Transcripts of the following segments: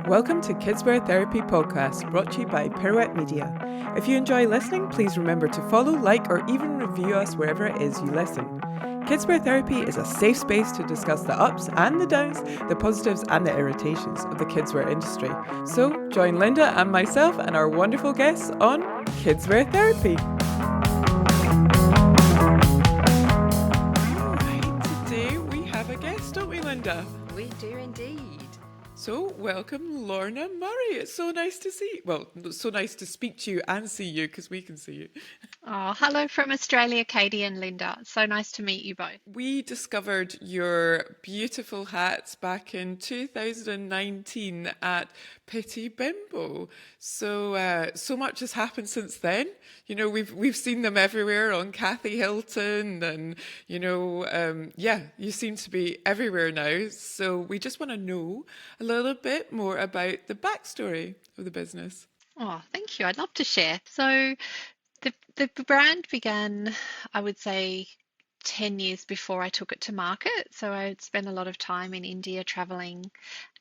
Welcome to Kidswear Therapy Podcast, brought to you by Pirouette Media. If you enjoy listening, please remember to follow, like, or even review us wherever it is you listen. Kidswear Therapy is a safe space to discuss the ups and the downs, the positives and the irritations of the kidswear industry. So join Linda and myself and our wonderful guests on Kidswear Therapy. All right, today we have a guest, don't we, Linda? We do indeed. So, welcome Lorna Murray. It's so nice to see you. Well, so nice to speak to you and see you because we can see you. Oh, hello from Australia, Katie and Linda. So nice to meet you both. We discovered your beautiful hats back in 2019 at Pitti Bimbo. So, so much has happened since then. You know, we've seen them everywhere on Cathy Hilton, and you seem to be everywhere now. So we just want to know a little bit more about the backstory of the business. Oh, thank you. I'd love to share. So the brand began, I would say, 10 years before I took it to market. So I would spend a lot of time in India traveling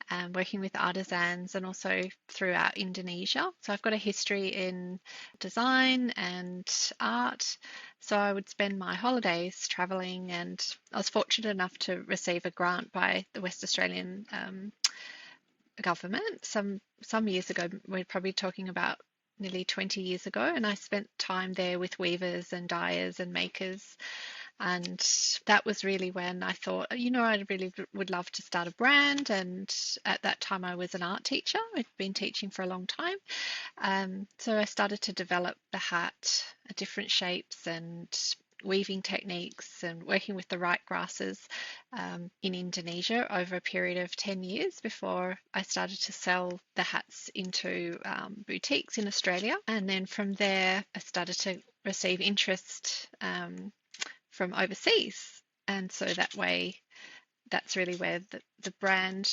and working with artisans and also throughout Indonesia. So I've got a history in design and art. So I would spend my holidays traveling, and I was fortunate enough to receive a grant by the West Australian government some years ago. We're probably talking about nearly 20 years ago, and I spent time there with weavers and dyers and makers. And that was really when I thought, I really would love to start a brand. And at that time, I was an art teacher. I'd been teaching for a long time. So I started to develop the hat, different shapes and weaving techniques, and working with the right grasses in Indonesia over a period of 10 years before I started to sell the hats into boutiques in Australia. And then from there, I started to receive interest from overseas. And so that way, that's really where the brand,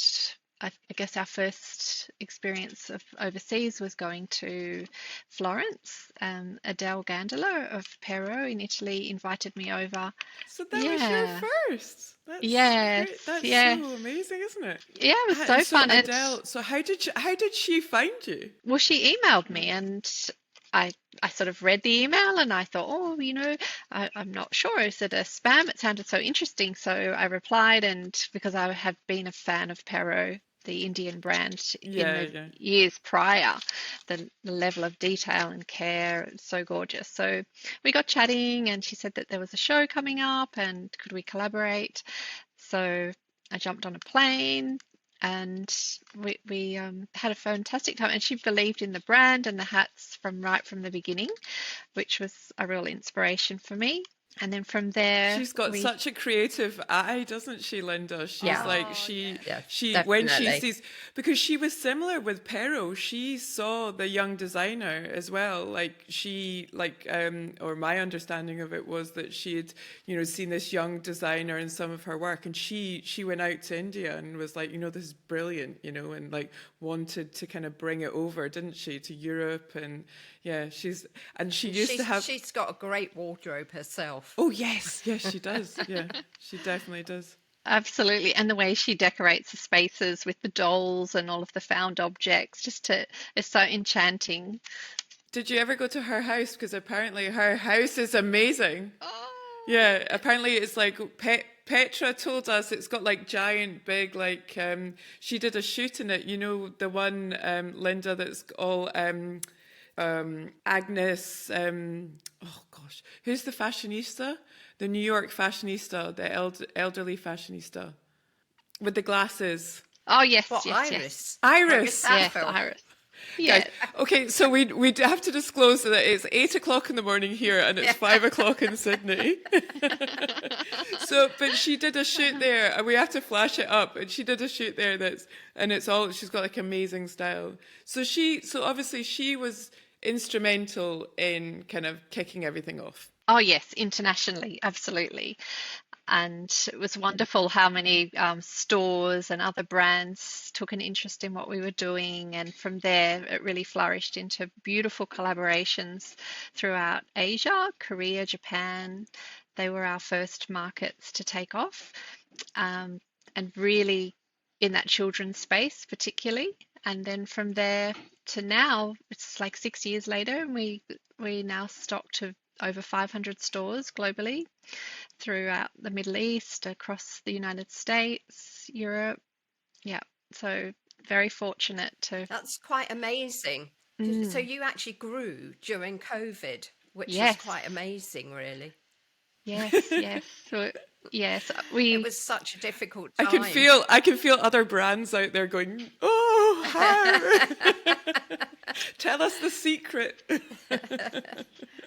I guess our first experience of overseas was going to Florence. Adele Gandolo of Pero in Italy invited me over. So that was your first. That's great. That's so amazing, isn't it? Yeah, it was so fun. Adele, so how did she find you? Well, she emailed me, and I sort of read the email and I thought, I'm not sure. Is it a spam? It sounded so interesting. So I replied, and because I had been a fan of Pero, the Indian brand, in the years prior, the level of detail and care, it's so gorgeous. So we got chatting, and she said that there was a show coming up and could we collaborate? So I jumped on a plane, and we had a fantastic time, and she believed in the brand and the hats right from the beginning, which was a real inspiration for me. And then from there, she's got such a creative eye, doesn't she, Linda? She's she when she sees, because she was similar with Pero, she saw the young designer as well. Or my understanding of it was that she had, seen this young designer in some of her work, and she went out to India and was like, this is brilliant, and like wanted to kind of bring it over, didn't she, to Europe? And she's got a great wardrobe herself. Oh yes, she does. Yeah, she definitely does. Absolutely. And the way she decorates the spaces with the dolls and all of the found objects, it's so enchanting. Did you ever go to her house? Because apparently her house is amazing. Oh. Yeah, apparently it's like Petra told us it's got like giant big, she did a shoot in it, the one, Linda, that's all Agnes, who's the fashionista? The New York fashionista, the elderly fashionista with the glasses. Oh, yes, Iris. Iris. Yes, Iris. Yeah. Guys, okay, so we have to disclose that it's 8 o'clock in the morning here and it's 5 o'clock in Sydney. But she did a shoot there, and we have to flash it up. And she did a shoot there she's got like amazing style. So obviously she was instrumental in kind of kicking everything off. Oh yes, internationally, absolutely. And it was wonderful how many stores and other brands took an interest in what we were doing. And from there, it really flourished into beautiful collaborations throughout Asia, Korea, Japan. They were our first markets to take off, and really in that children's space particularly. And then from there to now, it's like 6 years later, and we now stock to over 500 stores globally throughout the Middle East, across the United States, Europe. Yeah, so very fortunate to. That's quite amazing. So Mm, you actually grew during COVID, which is yes, quite amazing, really. yes, yes. So yes, It we. was such a difficult I can time. feel I can feel other brands out there going, "Oh, how? Tell us the secret."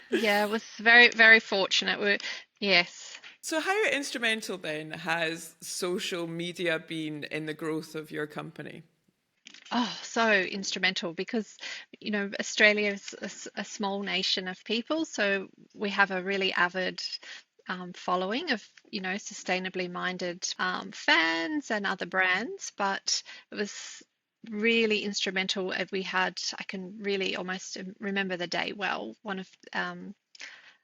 Yeah, it was very, very fortunate. Yes. So how instrumental then has social media been in the growth of your company? Oh, so instrumental because, Australia is a small nation of people, so we have a really avid following of, sustainably minded fans and other brands. But it was really instrumental. I can really almost remember the day well. One of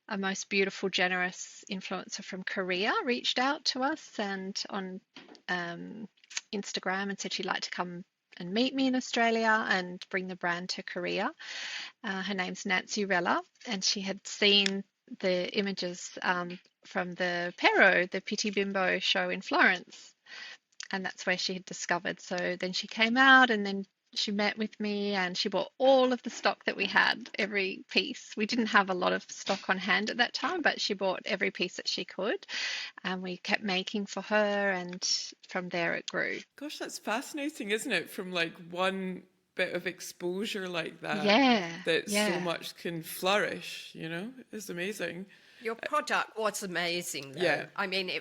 a most beautiful, generous influencer from Korea reached out to us and on Instagram and said she'd like to come and meet me in Australia and bring the brand to Korea. Her name's Nancy Rella, and she had seen the images from the Pero, the Pitti Bimbo show in Florence, and that's where she had discovered. So then she came out and then she met with me and she bought all of the stock that we had, every piece. We didn't have a lot of stock on hand at that time, but she bought every piece that she could, and we kept making for her, and from there it grew. Gosh, that's fascinating, isn't it? From like one bit of exposure like that, Yeah, that so yeah. much can flourish, you know? It's amazing. Your product was amazing, though. Yeah. I mean,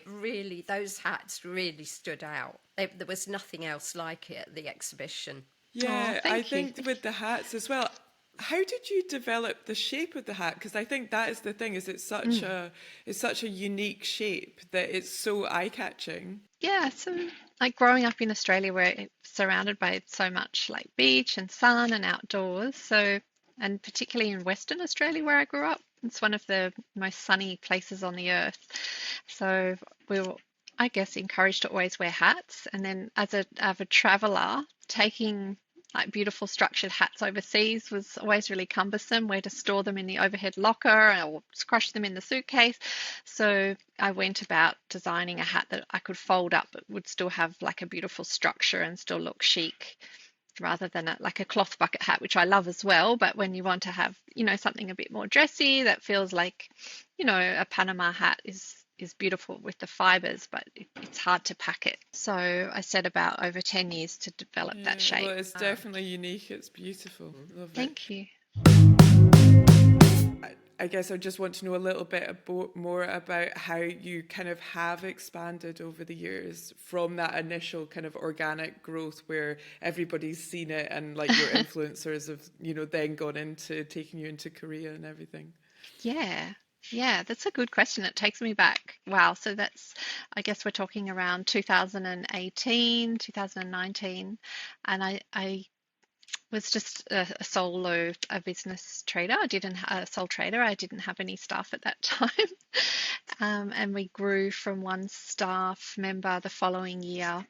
those hats really stood out. There was nothing else like it at the exhibition. Oh, Yeah, I thank you. think with the hats as well. How did you develop the shape of the hat? Because I think that is the thing, is it's such a unique shape that it's so eye-catching. Yeah, so like growing up in Australia where it's surrounded by so much like beach and sun and outdoors, so and particularly in Western Australia where I grew up, it's one of the most sunny places on the earth. So we were, I guess, encouraged to always wear hats. And then as a avid traveler, taking like beautiful structured hats overseas was always really cumbersome, where to store them in the overhead locker or crush them in the suitcase. So I went about designing a hat that I could fold up but would still have like a beautiful structure and still look chic, rather than like a cloth bucket hat, which I love as well. But when you want to have, something a bit more dressy that feels like, a Panama hat is beautiful with the fibers, but it's hard to pack it. So I set about over 10 years to develop that Yeah, shape. well, it's definitely unique. It's beautiful. Love it. Thank you. I guess I just want to know a little bit more about how you kind of have expanded over the years from that initial kind of organic growth where everybody's seen it and like your influencers have, then gone into taking you into Korea and everything. Yeah. Yeah, that's a good question. It takes me back. Wow. So I guess we're talking around 2018, 2019. And I was just a business trader. A sole trader. I didn't have any staff at that time. And we grew from one staff member the following year,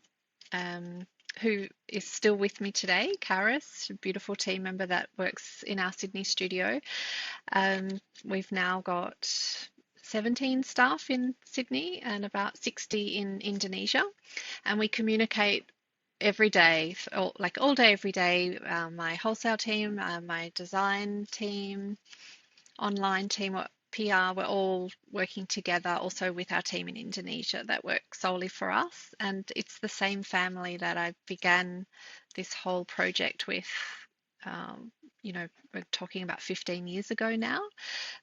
who is still with me today, Karis, a beautiful team member that works in our Sydney studio. We've now got 17 staff in Sydney and about 60 in Indonesia, and we communicate every day, all day, every day. My wholesale team, my design team, online team, PR, we're all working together also with our team in Indonesia that works solely for us. And it's the same family that I began this whole project with. We're talking about 15 years ago now.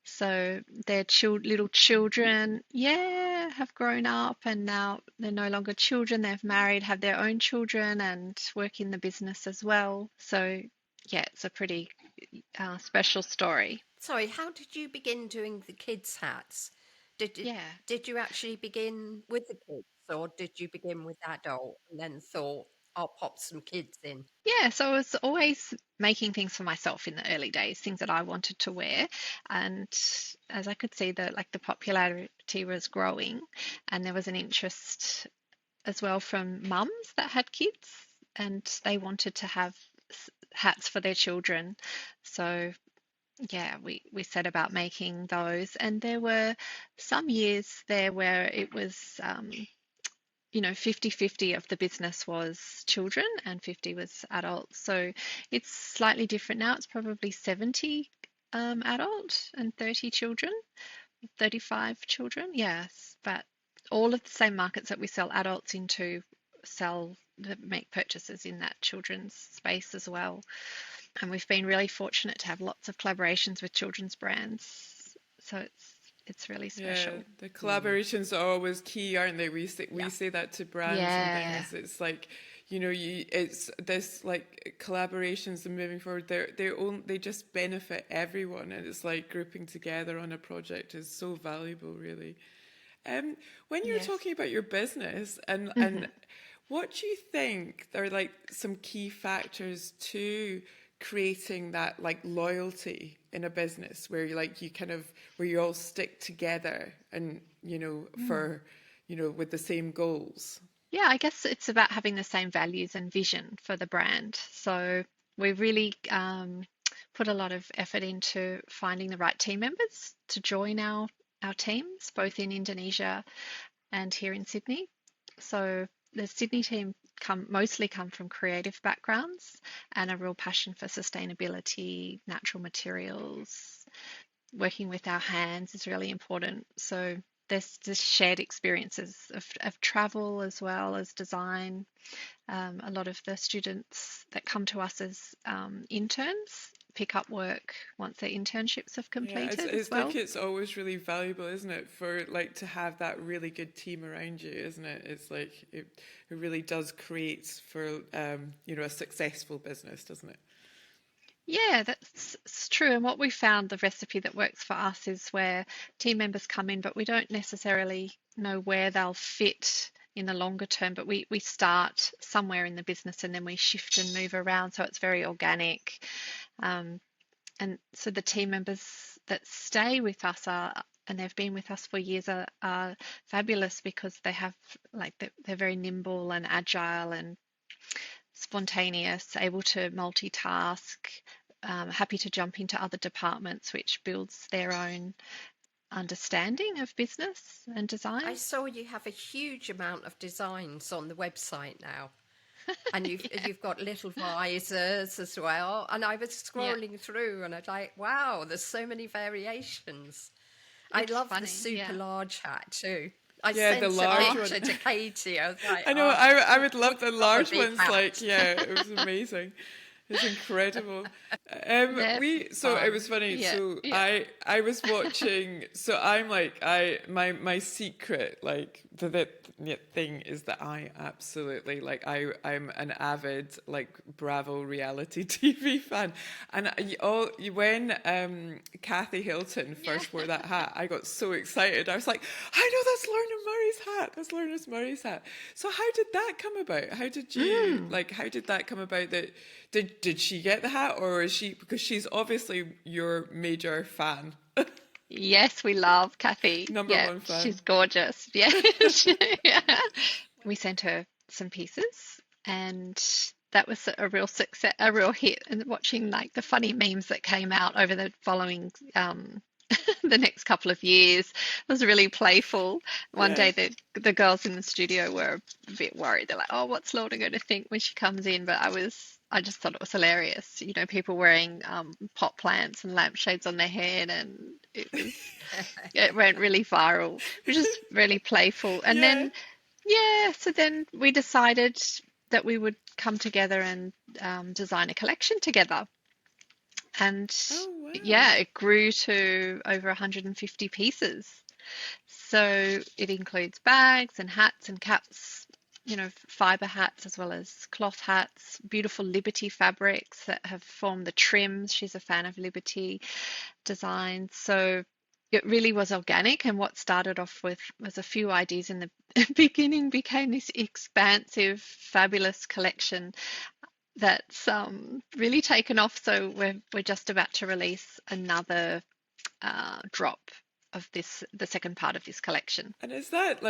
So their little children, yeah, have grown up, and now they're no longer children. They've married, have their own children, and work in the business as well. So yeah, it's a pretty special story. Sorry, how did you begin doing the kids' hats? Yeah. Did you actually begin with the kids, or did you begin with adult and then thought, I'll pop some kids in? Yeah, so I was always making things for myself in the early days, things that I wanted to wear. And as I could see that like the popularity was growing, and there was an interest as well from mums that had kids, and they wanted to have hats for their children. So yeah, we set about making those, and there were some years there where it was 50-50 of the business was children and 50 was adults. So it's slightly different now. It's probably 70 adult and 30 children, 35 children. Yes, but all of the same markets that we sell adults into sell make purchases in that children's space as well. And we've been really fortunate to have lots of collaborations with children's brands. So it's really Yeah, special. the collaborations are always key, aren't they? We Yeah. say that to brands and Yeah. things. It's like, it's this like collaborations and moving forward. They just benefit everyone, and it's like grouping together on a project is so valuable, really. When you're Yes. talking about your business and what do you think are like some key factors to creating that like loyalty in a business where where you all stick together and for with the same goals? Yeah, I guess it's about having the same values and vision for the brand. So we really put a lot of effort into finding the right team members to join our teams, both in Indonesia and here in Sydney. So the Sydney team mostly come from creative backgrounds and a real passion for sustainability, natural materials. Working with our hands is really important. So there's just shared experiences of travel as well as design. A lot of the students that come to us as interns pick up work once their internships have Yeah, completed I as well. think it's always really valuable, isn't it, for like to have that really good team around you, isn't it? It's like it really does create for a successful business, doesn't it? Yeah, that's true. And what we found, the recipe that works for us is where team members come in, but we don't necessarily know where they'll fit in the longer term. But we start somewhere in the business and then we shift and move around. So it's very organic. Um, and so the team members that stay with us and they've been with us for years are fabulous because they have they're very nimble and agile and spontaneous, able to multitask, happy to jump into other departments, which builds their own understanding of business and design. I saw you have a huge amount of designs on the website now. And you've got little visors as well. And I was Yeah, scrolling through and I was like, wow, there's so many variations. I it's love the funny. super Yeah. large hat too. I Yeah, the sent a large picture one. to Katie. I was like, I know. oh, I would love the got a large big ones. hat. Like, yeah, it was amazing. It's incredible. They're So it was fun. funny. Yeah, So yeah. I was watching. So I'm like my secret like the thing is that I absolutely like I'm an avid like Bravo reality TV fan, and when Cathy Hilton first wore that hat, I got so excited. I was like, I know that's Lorna Murray's hat. That's Lorna Murray's hat. So how did that come about? How did you like? How did that come about? That did she get the hat, or is she because she's obviously your major fan, Yes, we love Kathy. number Yeah, one she's fan? gorgeous. Yeah. Yeah. We sent her some pieces and that was a real success, a real hit. And watching like the funny memes that came out over the following the next couple of years was really playful. One Yeah. day the girls in the studio were a bit worried. They're like, "Oh, what's Lorna going to think when she comes in?" But I just thought it was hilarious. You know, people wearing pot plants and lampshades on their head, and it went really viral, which is really playful. And Yeah. then yeah, so then we decided that we would come together and design a collection together. And Oh wow. yeah, it grew to over 150 pieces. So it includes bags and hats and caps, fiber hats as well as cloth hats, beautiful Liberty fabrics that have formed the trims. She's a fan of Liberty designs. So it really was organic. And what started off with was a few ideas in the beginning became this expansive, fabulous collection that's really taken off. So we're just about to release another drop the second part of this collection. And is that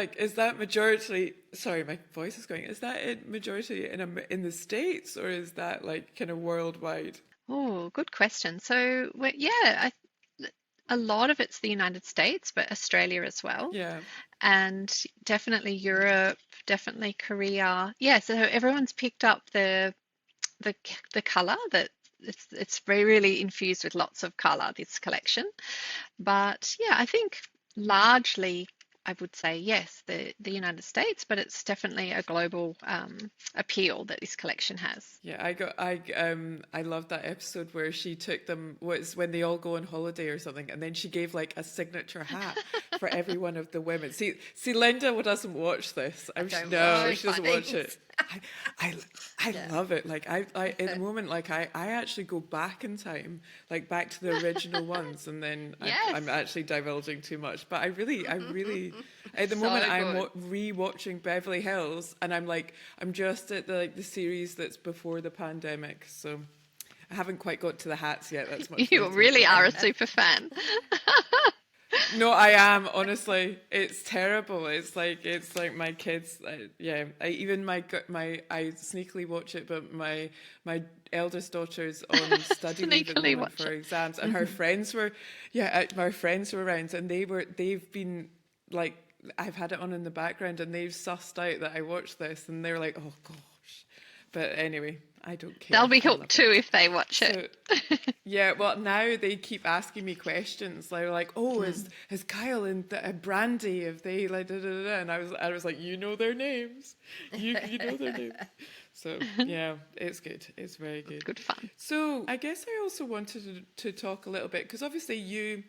majority, sorry, my voice is going, is that majority in the States, or is that like kind of worldwide? Oh, good question. So, a lot of it's the United States, but Australia as well, Yeah. and definitely Europe, definitely Korea. Yeah, so everyone's picked up the color that it's very really infused with lots of color, this collection. But yeah, I think largely I would say yes, the United States, but it's definitely a global appeal that this collection has. Yeah, I loved that episode where she took them, was when they all go on holiday or something, and then she gave like a signature hat for every one of the women. See, Linda doesn't watch this. No, she doesn't watch it. I love it. Like I at the moment, like I actually go back in time, like back to the original ones, and then Yes. I'm actually divulging too much, but I really at the So moment I'm good. re-watching Beverly Hills, and I'm just at the series that's before the pandemic, so I haven't quite got to the hats yet. That's much You later. really are a super fan. No, I am, honestly. It's terrible. It's like my kids. Yeah, I sneakily watch it, but my eldest daughter's on study leave at the Sneakily moment watch for it. exams, and her friends were, my friends were around, and they've been like, I've had it on in the background, and they've sussed out that I watched this, and they're like, oh gosh. But anyway, I don't care. They'll be I love hooked too if they watch it. So, yeah, well, now they keep asking me questions. They're like, "Oh, is Kyle and Brandy? Have they like da, da, da, da?" And I was like, "You know their names. You know their names." So yeah, it's good. It's very good. Good fun. So I guess I also wanted to talk a little bit, because obviously you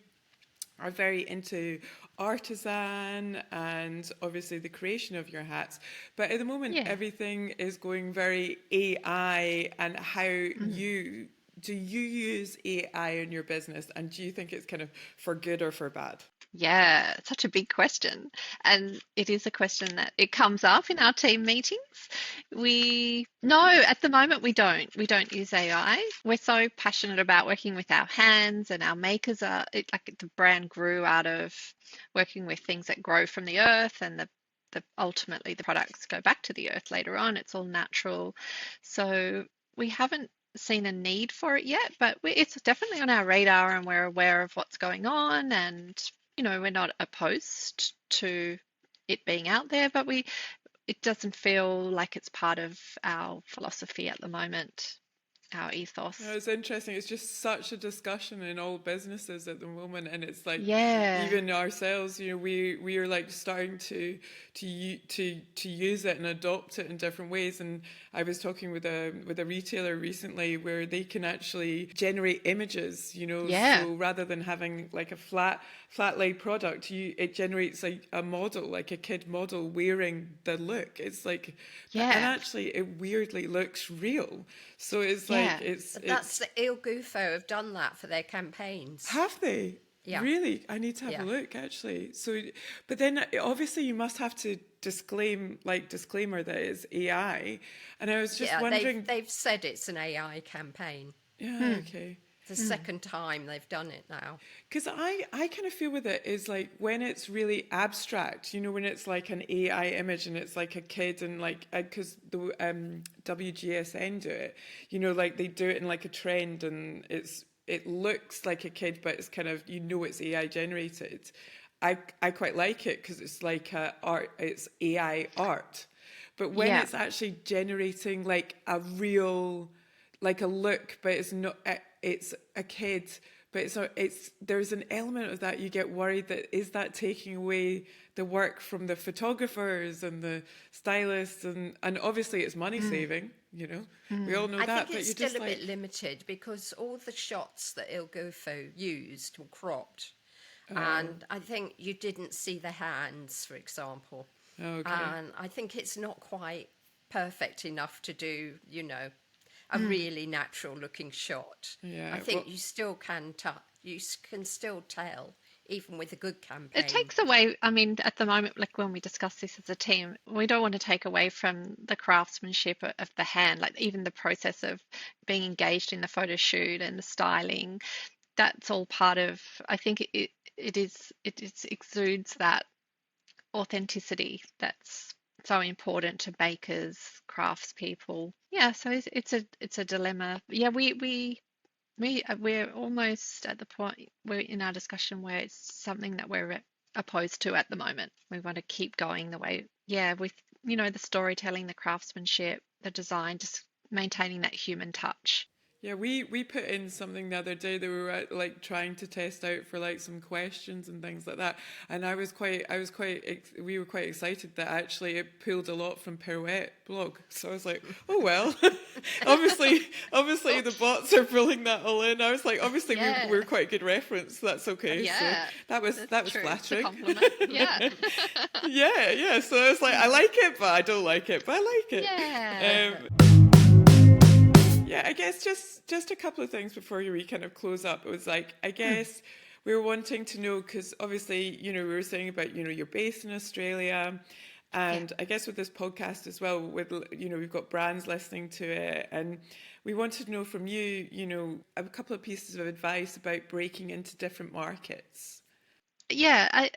are very into artisan and obviously the creation of your hats, but at the moment Yeah. everything is going very AI. And how you use AI in your business, and do you think it's kind of for good or for bad? Yeah, such a big question. And it is a question that it comes up in our team meetings. No, at the moment we don't. We don't use AI. We're so passionate about working with our hands, and our makers like the brand grew out of working with things that grow from the earth, and ultimately the products go back to the earth later on. It's all natural. So we haven't seen a need for it yet, but it's definitely on our radar, and we're aware of what's going on, and we're not opposed to it being out there, but it doesn't feel like it's part of our philosophy at the moment, our ethos. No, it's interesting. It's just such a discussion in all businesses at the moment, and it's like Yeah. even ourselves, we are like starting to use it and adopt it in different ways. And I was talking with a retailer recently where they can actually generate images, Yeah. so rather than having like a flat laid product, it generates a model, like a kid model wearing the look. It's like, Yeah. and actually it weirdly looks real. So it's like Yeah. That's the Il Gufo have done that for their campaigns. have they? Yeah. Really? I need to have a look, actually. So, but then obviously you must have to disclaimer that it's AI. And I was just wondering. They've said it's an AI campaign. Yeah, okay. The second time they've done it now. Because I kind of feel with it is like when it's really abstract, when it's like an AI image and it's like a kid, and like, because the WGSN do it, like they do it in like a trend, and it looks like a kid, but it's kind of, it's AI generated. I quite like it because it's like it's AI art. But when Yeah. it's actually generating like a real, like a look, but it's not, it's a kid, but it's not, there's an element of that you get worried that is that taking away the work from the photographers and the stylists, and obviously it's money saving, we all know I that, think it's but still you're just a like, bit limited because all the shots that Il Gufo used were cropped. And I think you didn't see the hands, for example. okay. And I think it's not quite perfect enough to do, a really natural looking shot. Yeah, I think well- you still can still tell, even with a good campaign. It takes away, I mean, at the moment, like when we discuss this as a team, we don't want to take away from the craftsmanship of the hand, like even the process of being engaged in the photo shoot and the styling. That's all part of, I think it exudes that authenticity that's so important to bakers, craftspeople. Yeah, so it's a dilemma. Yeah, we're almost at the point we're in our discussion where it's something that we're opposed to at the moment. We want to keep going the way, yeah, with the storytelling, the craftsmanship, the design, just maintaining that human touch. Yeah, we put in something the other day that we were like trying to test out for like some questions and things like that, and we were quite excited that actually it pulled a lot from Pirouette blog. So I was like, oh well, obviously the bots are pulling that all in. I was like, obviously Yeah. we're quite a good reference. So that's okay. Yeah, So that was that's true. It's a flattering. compliment. Yeah. Yeah. So I was like, I like it, but I don't like it, but I like it. Yeah. Yeah, I guess just a couple of things before we kind of close up. It was like, I guess we were wanting to know, because obviously, we were saying about, you're based in Australia, and I guess with this podcast as well, with, we've got brands listening to it, and we wanted to know from you, a couple of pieces of advice about breaking into different markets. Yeah,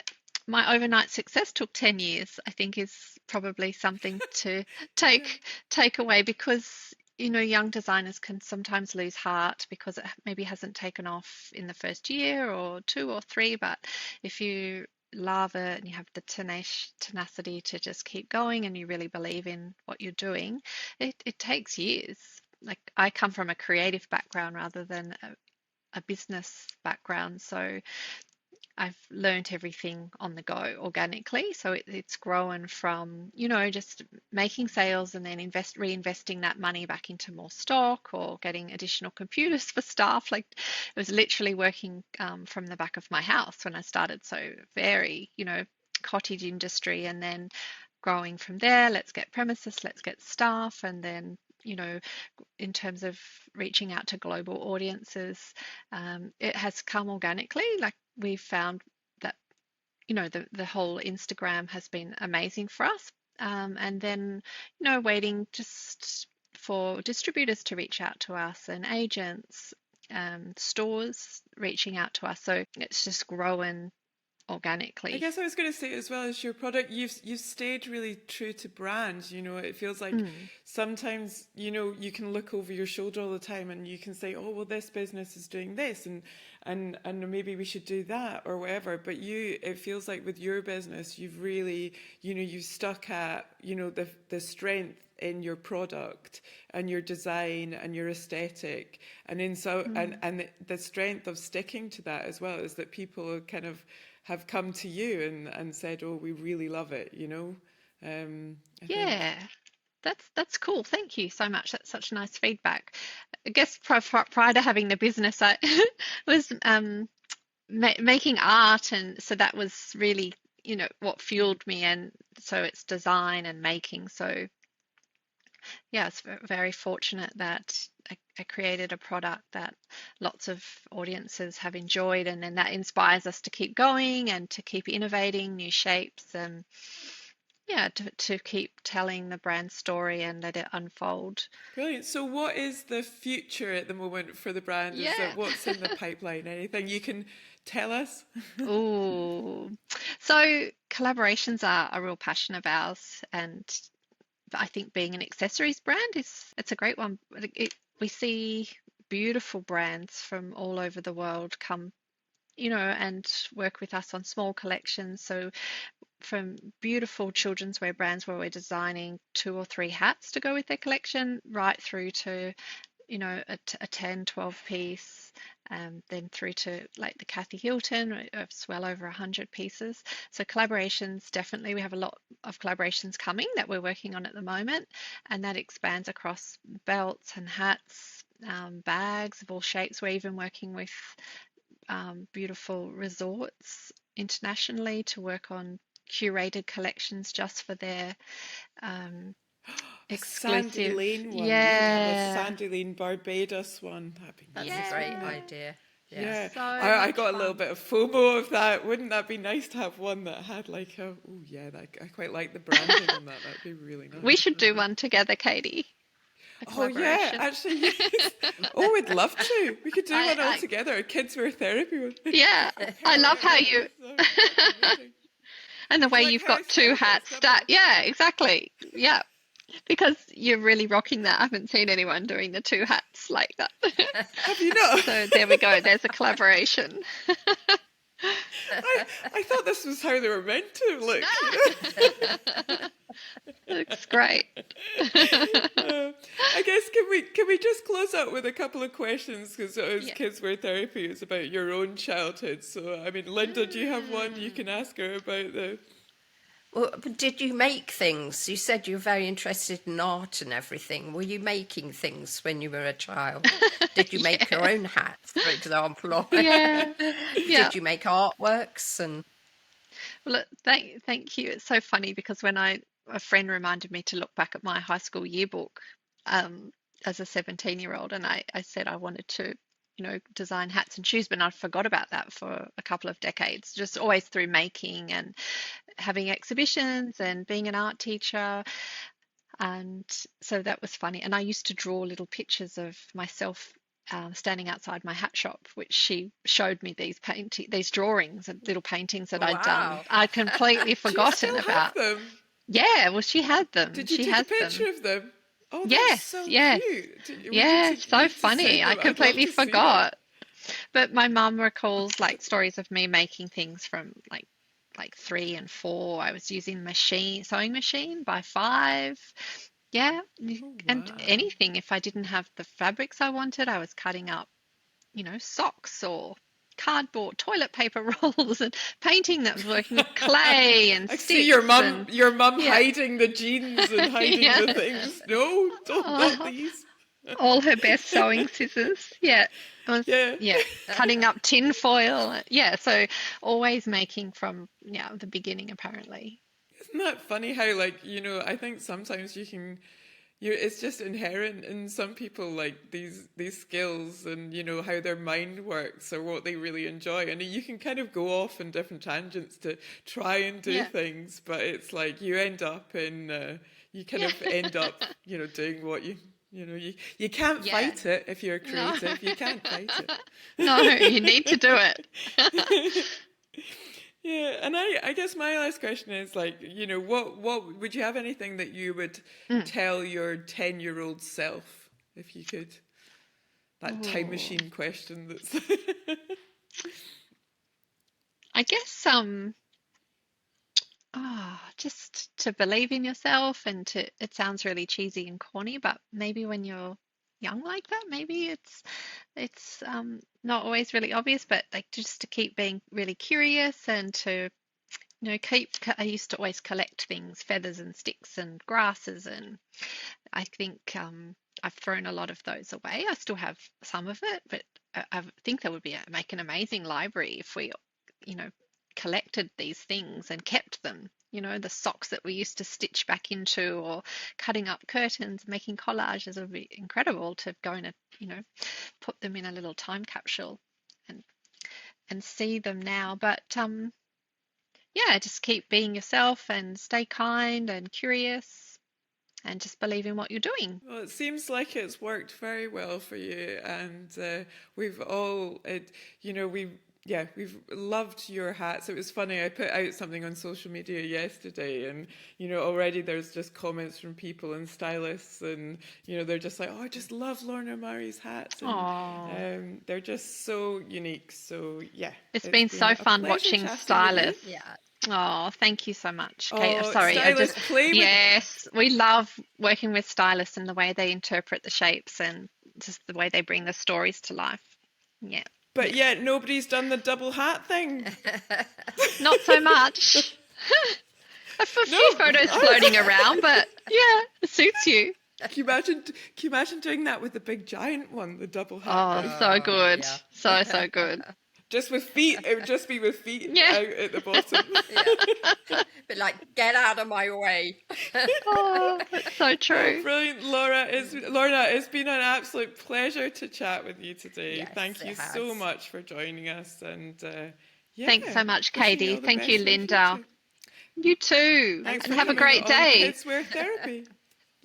my overnight success took 10 years, I think is probably something to take away, because young designers can sometimes lose heart because it maybe hasn't taken off in the first year or 2 or 3, but if you love it and you have the tenacity to just keep going and you really believe in what you're doing, it takes years. Like, I come from a creative background rather than a business background, so I've learned everything on the go organically. So it's grown from, just making sales and then reinvesting that money back into more stock or getting additional computers for staff. Like, it was literally working from the back of my house when I started. So very, cottage industry, and then growing from there. Let's get premises, let's get staff, and then in terms of reaching out to global audiences, it has come organically. Like, we've found that the whole Instagram has been amazing for us, and then waiting just for distributors to reach out to us, and agents, stores reaching out to us, so it's just growing organically. I guess I was going to say, as well as your product, you've stayed really true to brand. It feels like sometimes you can look over your shoulder all the time and you can say, oh well, this business is doing this and maybe we should do that or whatever. But it feels like with your business, you've really you've stuck at the strength in your product and your design and your aesthetic, and and the strength of sticking to that as well is that people kind of have come to you and said, oh, we really love it, Yeah, that's cool. Thank you so much. That's such nice feedback. I guess prior to having the business, I was making art, and so that was really, what fueled me, and so it's design and making. So yeah, it's very fortunate that I created a product that lots of audiences have enjoyed, and then that inspires us to keep going and to keep innovating new shapes, and yeah, to keep telling the brand story and let it unfold. Brilliant. So what is the future at the moment for the brand? Yeah. What's in the pipeline? Anything you can tell us? Ooh. So collaborations are a real passion of ours, and I think being an accessories brand it's a great one. We see beautiful brands from all over the world come, and work with us on small collections. So from beautiful children's wear brands where we're designing 2 or 3 hats to go with their collection, right through to a 10, 12 piece, then through to like the Cathy Hilton, it's well over 100 pieces. So collaborations, definitely, we have a lot of collaborations coming that we're working on at the moment, and that expands across belts and hats, bags of all shapes. We're even working with beautiful resorts internationally to work on curated collections just for their exclusive. Sandy Lane one. Yeah. Sandy Lane Barbados one. That's Yeah. a great idea. Yeah, So I much got a fun. little bit of FOMO of that. Wouldn't that be nice to have one that had like I quite like the branding on that. That'd be really nice. We should do one together, Katie. a Oh yeah, collaboration. actually, yes. Oh, we'd love to. We could do one all I together, a Kidswear therapy one. yeah, I Compare love how you outfits. That'd be amazing. and the Would you way like you've got house two outfits? hats Come on. yeah, exactly. Yeah, because you're really rocking that. I haven't seen anyone doing the two hats like that. Have you not? So there we go. There's a collaboration. I thought this was how they were meant to look. Looks great. I guess can we just close out with a couple of questions because it was Yeah. Kidswear therapy. It's about your own childhood. So I mean, Linda, do you have one you can ask her about the? Well, but did you make things? You said you were very interested in art and everything. Were you making things when you were a child? Did you make your own hats, for example? Or Yeah. Yeah. did you make artworks? And Well, thank you. It's so funny because when a friend reminded me to look back at my high school yearbook as a 17-year-old, and I said I wanted to, design hats and shoes, but I forgot about that for a couple of decades, just always through making and having exhibitions and being an art teacher. And so that was funny. And I used to draw little pictures of myself standing outside my hat shop, which she showed me these drawings and little paintings that I'd done. wow. I'd completely Do you forgotten still about. have them? Yeah, well, she had them. Did you She take a has picture them. of them? Oh, that's Yes, so yes. cute. We Yeah, need to so funny. send I them. I'd love completely to see them. forgot. But my mum recalls like stories of me making things from like 3 and 4. I was using sewing machine by 5. Yeah, Oh and wow. anything. If I didn't have the fabrics I wanted, I was cutting up, socks or cardboard, toilet paper rolls, and painting that was working with clay and I see your sticks and mum yeah, hiding the jeans and hiding yeah. the things. No, not Oh, these. all her best sewing scissors. Yeah. Yeah. Yeah, cutting up tin foil. Yeah, so always making from the beginning apparently. Isn't that funny how I think sometimes it's just inherent in some people like these skills and how their mind works or what they really enjoy, and you can kind of go off in different tangents to try and do Yeah. things, but it's like you end up in you kind Yeah. of end up doing what you can't Yeah. fight it if you're No. creative. You can't fight it. No, you need to do it. Yeah, and I guess my last question is what would you have anything that you would tell your 10-year-old self if you could? That time Oh, machine question that's I guess just to believe in yourself and it sounds really cheesy and corny, but maybe when you're young like that, maybe it's not always really obvious, but like just to keep being really curious and to I used to always collect things, feathers and sticks and grasses, and I think I've thrown a lot of those away. I still have some of it, but I think that would make an amazing library if we, you know, collected these things and kept them. The socks that we used to stitch back into, or cutting up curtains, making collages would be incredible to go and, put them in a little time capsule and see them now. But yeah, just keep being yourself and stay kind and curious and just believe in what you're doing. Well, it seems like it's worked very well for you, and we've all, we've loved your hats. It was funny, I put out something on social media yesterday, and already there's just comments from people and stylists, and they're just like, oh, I just love Lorna Murray's hats, and Oh, they're just so unique. So yeah, it's it's been been so a fun pleasure watching chatting with you. stylists. Yeah. Oh, thank you so much, Kate. Oh, Sorry, stylists play with. yes, we love working with stylists and the way they interpret the shapes and just the way they bring the stories to life. Yeah, But yet nobody's done the double hat thing. not so much. A few No, photos floating around, but yeah, it suits you. Can you imagine doing that with the big giant one, the double hat Oh, thing? so good. yeah. So good. Just with feet, it would just be with feet Yeah. out at the bottom. Yeah. But like, get out of my way. Oh, that's so Oh, true. brilliant, Lorna, it's been an absolute pleasure to chat with you today. Yes, Thank you it so has. much for joining us, and Thanks so much, wishing you Katie. all the Thank best you, for the Linda. future. You too. Thanks And for have a coming great on day. Kidswear Therapy.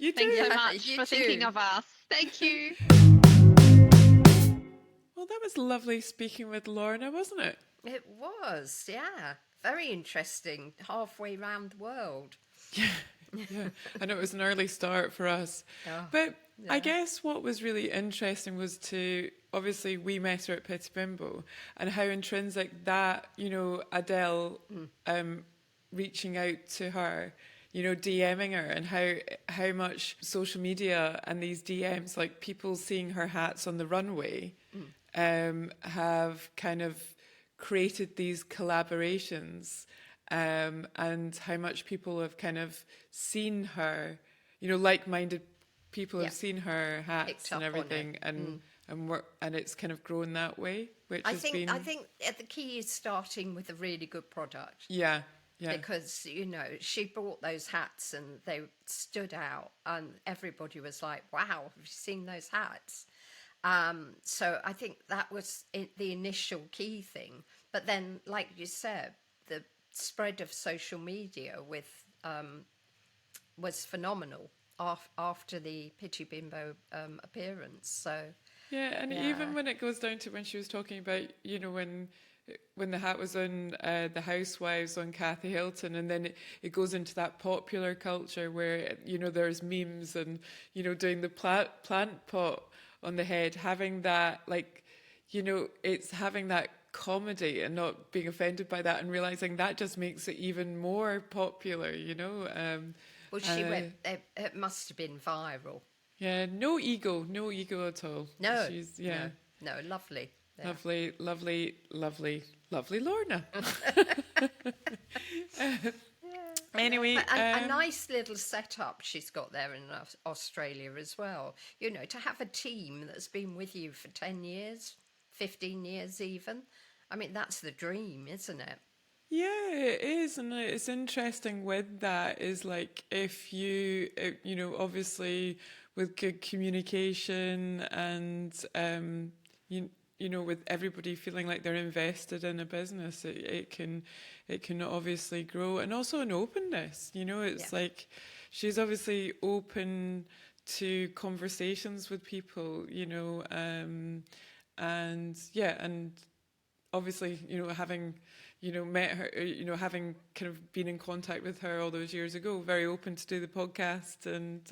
You do. Thanks so Yeah, much you for thinking do. of us. Thank you. Well, that was lovely speaking with Lorna, wasn't it? It was, yeah. Very interesting. Halfway round the world. Yeah, I know it was an early start for us. Oh, But I yeah. guess what was really interesting was to, obviously, we met her at Petit Bimbo, and how intrinsic that, Adele reaching out to her, DMing her, and how much social media and these DMs, like people seeing her hats on the runway, have kind of created these collaborations. And how much people have kind of seen her, like-minded people Yeah. have seen her hats Picked and up on it. everything, and it's kind of grown that way, which I has think been the key is starting with a really good product. yeah. Because she bought those hats and they stood out, and everybody was like, "Wow, have you seen those hats?" So I think that was the initial key thing. But then, like you said, the spread of social media was phenomenal after the Petit Bimbo appearance. So Yeah, and yeah. even when it goes down to when she was talking about, when the hat was on the Housewives on Cathy Hilton, and then it goes into that popular culture where, there's memes and, doing the plant pot on the head, having that, it's having that comedy and not being offended by that and realizing that just makes it even more popular, Well, she went. It must have been viral. Yeah, no ego at all. No, She's no, lovely. Yeah. lovely Lorna. Anyway, But a nice little setup she's got there in Australia as well. To have a team that's been with you for 10 years, 15 years even. I mean, that's the dream, isn't it? yeah, it is, and it's interesting with that is like if you, obviously with good communication and with everybody feeling like they're invested in a business, it can obviously grow, and also an openness. It's like she's obviously open to conversations with people. And obviously, having, met her, having kind of been in contact with her all those years ago, very open to do the podcast, and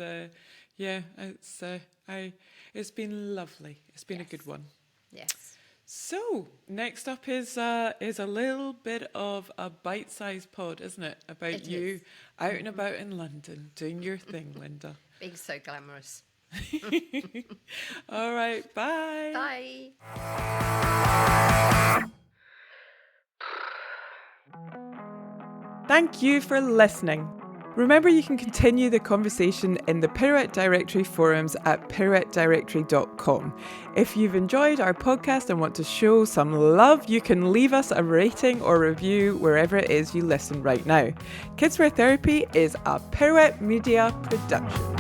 it's been lovely. It's been a good one. Yes. So next up is a little bit of a bite-sized pod, isn't it? About It you is. out and about in London doing your thing, Linda. Being so glamorous. All right, bye. Bye. Thank you for listening. Remember, you can continue the conversation in the Pirouette Directory forums at pirouettedirectory.com. If you've enjoyed our podcast and want to show some love, you can leave us a rating or review wherever it is you listen right now. Kidswear Therapy is a Pirouette Media production.